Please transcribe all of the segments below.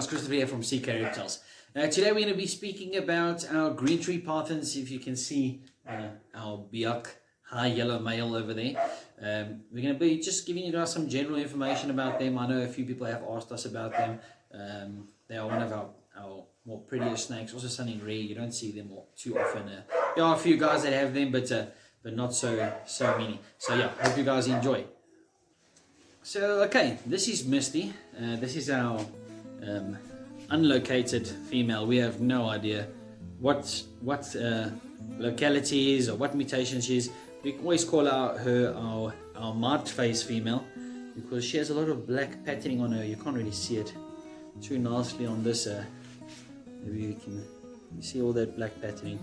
Christopher here from CK Reptiles. Today we're going to be speaking about our green tree pythons. If you can see our Biak high yellow male over there. We're going to be just giving you guys some general information about them. I know a few people have asked us about them. They are one of our more prettier snakes, also something rare. You don't see them too often. There are a few guys that have them, but not so many. So yeah, hope you guys enjoy. So okay, this is Misty. This is our unlocated female. We have no idea what locality is or what mutation she is. We always call her our mud face female because she has a lot of black patterning on her. You can't really see it too nicely on this. Maybe you see all that black patterning.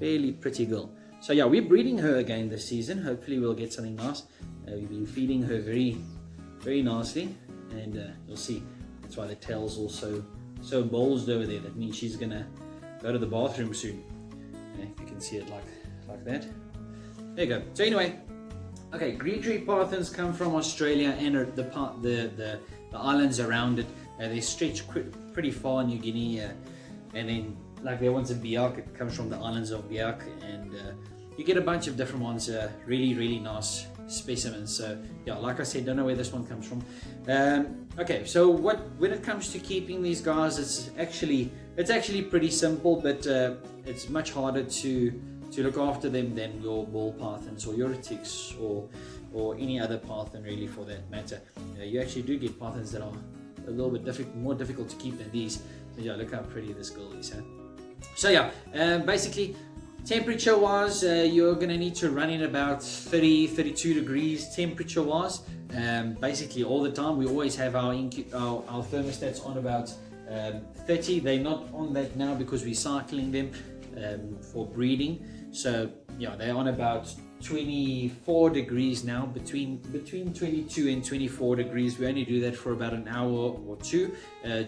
Really pretty girl. So yeah, we're breeding her again this season. Hopefully we'll get something nice. We've been feeding her very nicely, and you'll see. That's why the tail's also so bulged over there. That means she's gonna go to the bathroom soon. If you can see it like that. There you go. So anyway, okay, green tree pythons come from Australia and the islands around it. They stretch pretty far in New Guinea, and then like there one's in Biak. It comes from the islands of Biak, and you get a bunch of different ones. Really nice specimens. So yeah, like I said, don't know where this one comes from. Okay, so when it comes to keeping these guys, it's actually pretty simple, but it's much harder to look after them than your ball pythons or your ticks or any other python really for that matter. You actually do get pythons that are a little bit more difficult to keep than these. So yeah, look how pretty this girl is, huh? So yeah, basically temperature wise, you're gonna need to run in about 30-32 degrees temperature wise. Basically all the time. We always have our thermostats on about 30. They're not on that now because we're cycling them for breeding. So yeah, they're on about 24 degrees now, between 22 and 24 degrees. We only do that for about an hour or two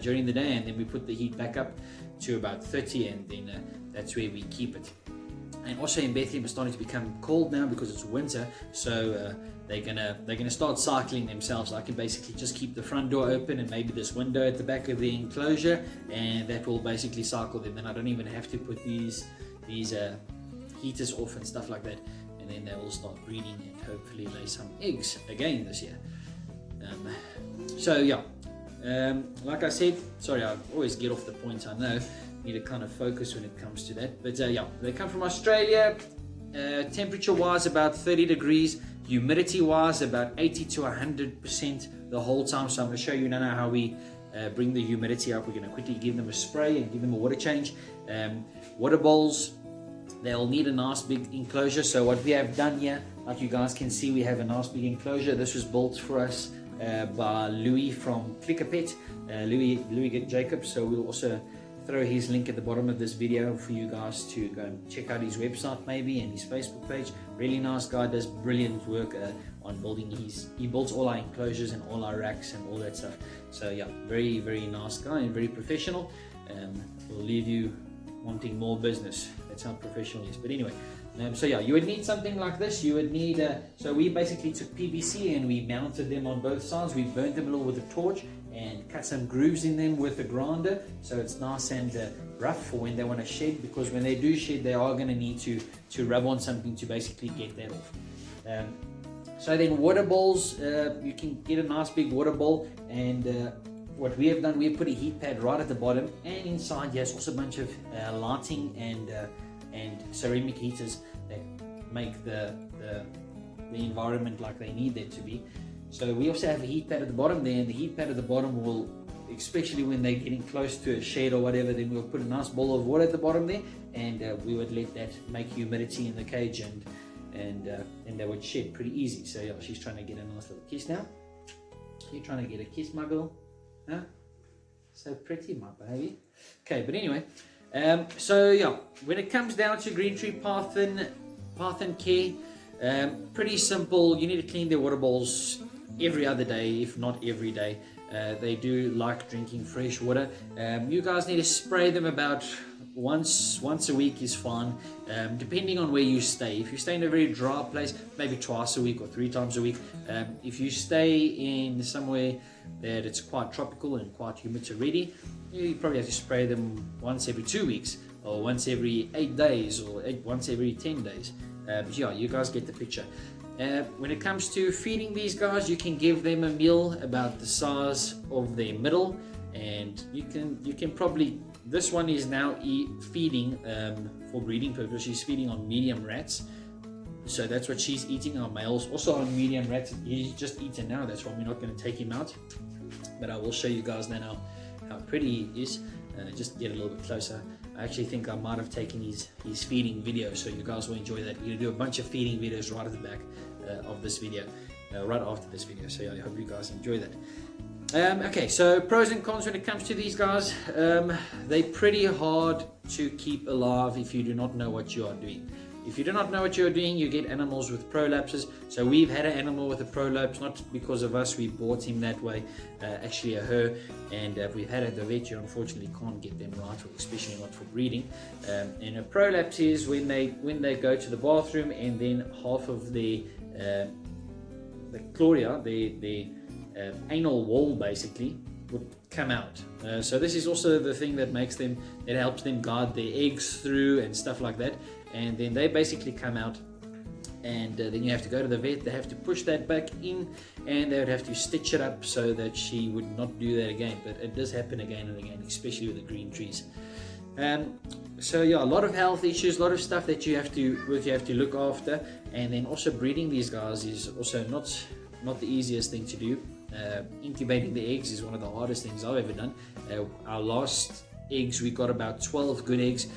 during the day, and then we put the heat back up to about 30, and then that's where we keep it. And also in Bethlehem it's starting to become cold now because it's winter, so they're gonna start cycling themselves. I can basically just keep the front door open and maybe this window at the back of the enclosure, and that will basically cycle them. Then I don't even have to put these heaters off and stuff like that, and then they will start breeding and hopefully lay some eggs again this year. So yeah, like I said, sorry, I always get off the point, I know. Need to kind of focus when it comes to that, but yeah, they come from Australia. Temperature wise about 30 degrees, humidity wise about 80 to 100% the whole time. So I'm going to show you now how we bring the humidity up. We're going to quickly give them a spray and give them a water change. Water bowls, they'll need a nice big enclosure. So what we have done here, like you guys can see, we have a nice big enclosure. This was built for us by Louis from Clickapet, Louis Jacobs. So we'll also throw his link at the bottom of this video for you guys to go and check out his website maybe and his Facebook page. Really nice guy, does brilliant work on building. He builds all our enclosures and all our racks and all that stuff. So yeah, very nice guy and very professional. Will leave you wanting more business. That's how professional he is. But anyway, so yeah, you would need something like this. You would need so we basically took PVC and we mounted them on both sides. We burnt them a little with a torch and cut some grooves in them with a grinder, so it's nice and rough for when they want to shed, because when they do shed they are going to need to rub on something to basically get that off. So then water bowls, you can get a nice big water bowl, and what we have done, we have put a heat pad right at the bottom, and inside there's also a bunch of lighting and ceramic heaters that make the environment like they need it to be. So we also have a heat pad at the bottom there, and the heat pad at the bottom will, especially when they're getting close to a shed or whatever, then we'll put a nice bowl of water at the bottom there, and we would let that make humidity in the cage, and and they would shed pretty easy. So yeah, she's trying to get a nice little kiss now. You're trying to get a kiss, my girl? Huh? So pretty, my baby. Okay, but anyway, so yeah, when it comes down to Green Tree Parthen care, pretty simple. You need to clean their water bowls every other day, if not every day. They do like drinking fresh water. You guys need to spray them about once a week is fine, depending on where you stay. If you stay in a very dry place, maybe twice a week or 3 times a week. If you stay in somewhere that it's quite tropical and quite humid already, you probably have to spray them once every 2 weeks, or once every 8 days, or once every 10 days. But yeah, you guys get the picture. When it comes to feeding these guys, you can give them a meal about the size of their middle, and you can probably, this one is now feeding for breeding purposes. She's feeding on medium rats, so that's what she's eating. Our males also on medium rats. He's just eaten now, that's why we're not going to take him out, but I will show you guys now how pretty he is. Just get a little bit closer. I actually think I might have taken his feeding video, so you guys will enjoy that. We're going to do a bunch of feeding videos right at the back of this video, right after this video, so yeah, I hope you guys enjoy that. Okay, so pros and cons when it comes to these guys. They're pretty hard to keep alive if you do not know what you are doing. If you do not know what you're doing, you get animals with prolapses. So we've had an animal with a prolapse, not because of us, we bought him that way, actually a her, and we've had at the vet. You unfortunately can't get them right, especially not for breeding. And a prolapse is when they go to the bathroom and then half of the chloria, the anal wall basically, would come out. So this is also the thing that makes them, it helps them guard their eggs through and stuff like that. And then they basically come out, and then you have to go to the vet. They have to push that back in, and they would have to stitch it up so that she would not do that again. But it does happen again and again, especially with the green trees. So yeah, a lot of health issues, a lot of stuff that you have to look after. And then also breeding these guys is also not the easiest thing to do. Incubating the eggs is one of the hardest things I've ever done. Our last eggs, we got about 12 good eggs.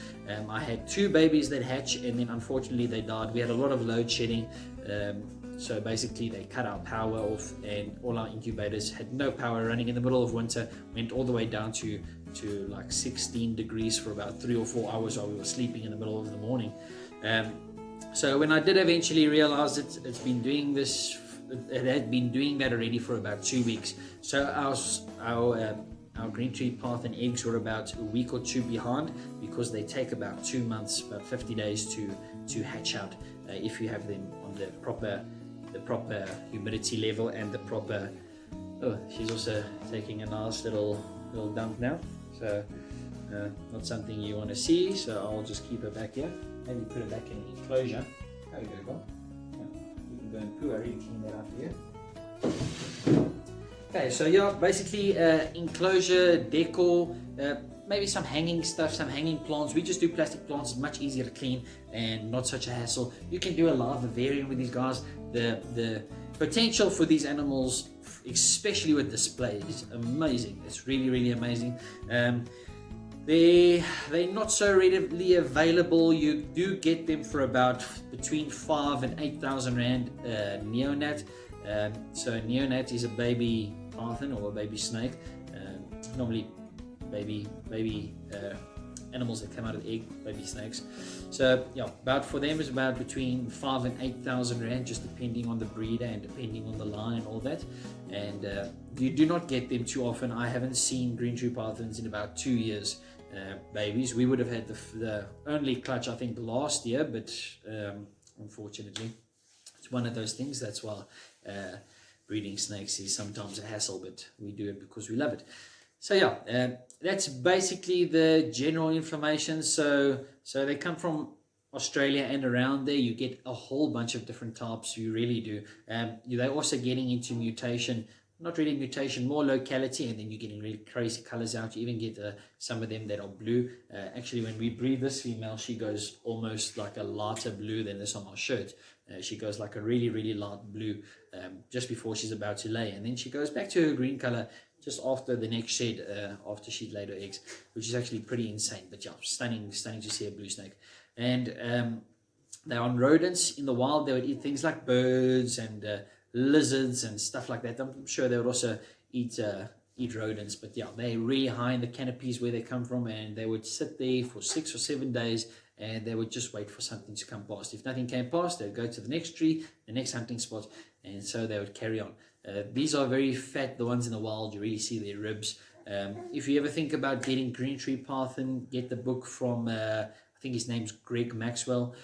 I had 2 babies that hatched, and then unfortunately they died. We had a lot of load shedding, so basically they cut our power off, and all our incubators had no power running in the middle of winter. Went all the way down to like 16 degrees for about 3 or 4 hours while we were sleeping in the middle of the morning. So when I did eventually realize it's been doing this, it had been doing that already for about 2 weeks. So our Green Tree Parthen eggs were about a week or 2 behind, because they take about 2 months, about 50 days to hatch out, if you have them on the proper humidity level and the proper. Oh, she's also taking a nice little dump now, so not something you want to see, so I'll just keep her back here. Maybe put her back in the enclosure. There you go, girl. Yeah, you can go and poo. I already cleaned that up here. Okay, so yeah, basically enclosure, decor, maybe some hanging stuff, some hanging plants. We just do plastic plants. It's much easier to clean and not such a hassle. You can do a live vivarium with these guys. The potential for these animals, especially with display, is amazing. It's really, really amazing. They're not so readily available. You do get them for about between 5,000 and 8,000 rand neonat. So neonat is a baby parthen or a baby snake. Normally baby animals that come out of the egg, baby snakes. So yeah, about for them is about between 5,000 and 8,000 rand, just depending on the breeder and depending on the line and all that. And you do not get them too often. I haven't seen Green Tree Parthens in about 2 years. Babies, we would have had the only clutch I think last year, but unfortunately it's one of those things. That's why breeding snakes is sometimes a hassle, but we do it because we love it. So yeah, that's basically the general information. So they come from Australia and around there. You get a whole bunch of different types, you really do. They're also getting into mutation, not really mutation, more locality, and then you're getting really crazy colors out. You even get some of them that are blue. Actually, when we breed this female, she goes almost like a lighter blue than this on my shirt. She goes like a really, really light blue just before she's about to lay, and then she goes back to her green color just after the next shed, after she'd laid her eggs, which is actually pretty insane. But yeah, stunning to see a blue snake. And they're on rodents. In the wild, they would eat things like birds and lizards and stuff like that. I'm sure they would also eat rodents, but yeah, they're really high in the canopies where they come from, and they would sit there for 6 or 7 days, and they would just wait for something to come past. If nothing came past, they'd go to the next tree, the next hunting spot, and so they would carry on. These are very fat, the ones in the wild. You really see their ribs. If you ever think about getting green tree python, get the book from I think his name's Greg Maxwell.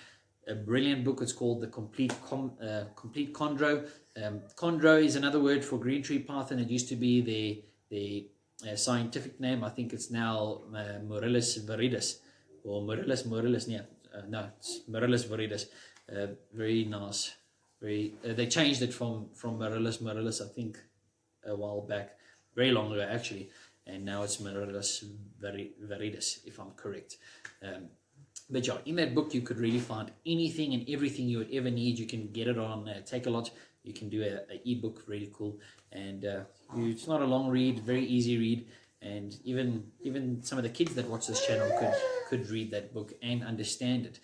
A brilliant book. It's called The Complete Chondro. Chondro is another word for green tree python. It used to be the scientific name. I think it's now Morellus viridis, or Morellus, yeah. No, it's Morellus viridis. Very nice. They changed it from Morellus, I think, a while back, very long ago actually, and now it's Morellus viridis, if I'm correct. But yeah, in that book you could really find anything and everything you would ever need. You can get it on Takealot. You can do an ebook, really cool, and it's not a long read, very easy read, and even some of the kids that watch this channel could read that book and understand it.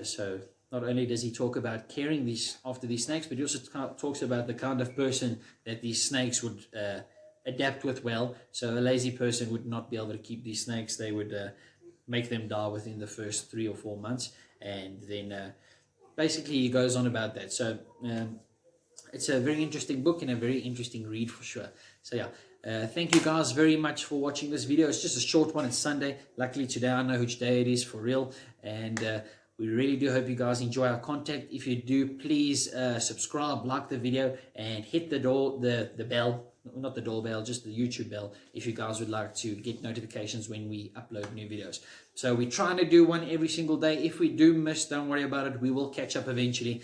So not only does he talk about caring after these snakes, but he also talks about the kind of person that these snakes would adapt with well. So a lazy person would not be able to keep these snakes. They would make them die within the first 3 or 4 months, and then basically he goes on about that. So it's a very interesting book and a very interesting read for sure. So yeah, thank you guys very much for watching this video. It's just a short one. It's Sunday. Luckily today I know which day it is for real, and we really do hope you guys enjoy our content. If you do, please subscribe, like the video, and hit the bell. Not the doorbell, just the YouTube bell, if you guys would like to get notifications when we upload new videos. So we're trying to do one every single day. If we do miss, don't worry about it. We will catch up eventually.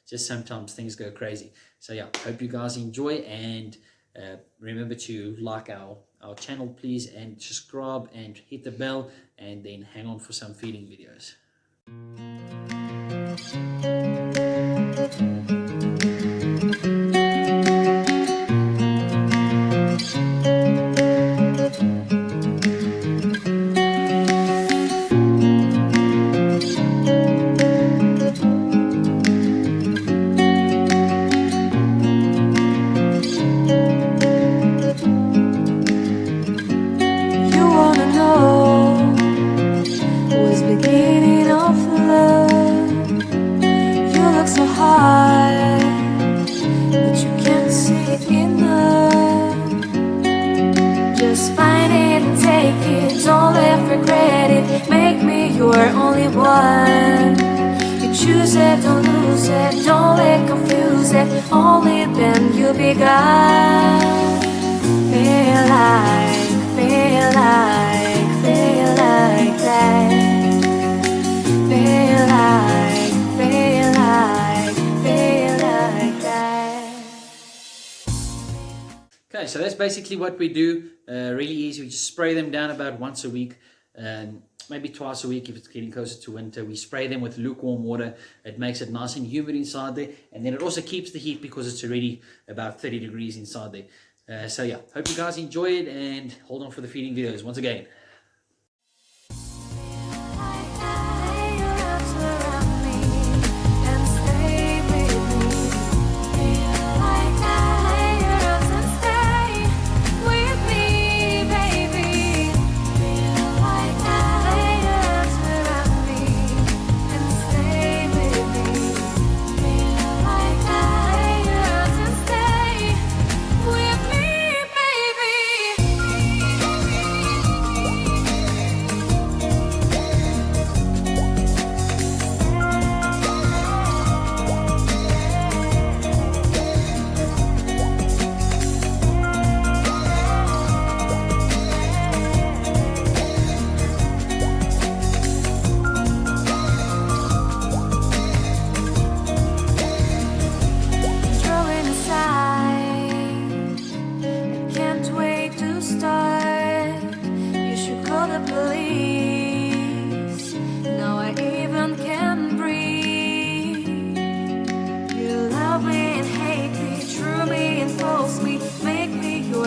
Just sometimes things go crazy. So yeah, hope you guys enjoy, and remember to like our channel, please, and subscribe and hit the bell, and then hang on for some feeding videos. You're only one. You choose it, don't lose it, don't let confuse it. Only then you'll be God. Feel like that. Feel like that. Okay, so that's basically what we do. Really easy. We just spray them down about once a week. Maybe twice a week if it's getting closer to winter. We spray them with lukewarm water. It makes it nice and humid inside there, and then it also keeps the heat because it's already about 30 degrees inside there. So yeah, hope you guys enjoy it, and hold on for the feeding videos once again.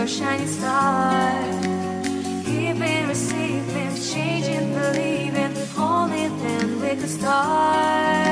Shining star, giving, receiving, changing, believing, only then will we could start.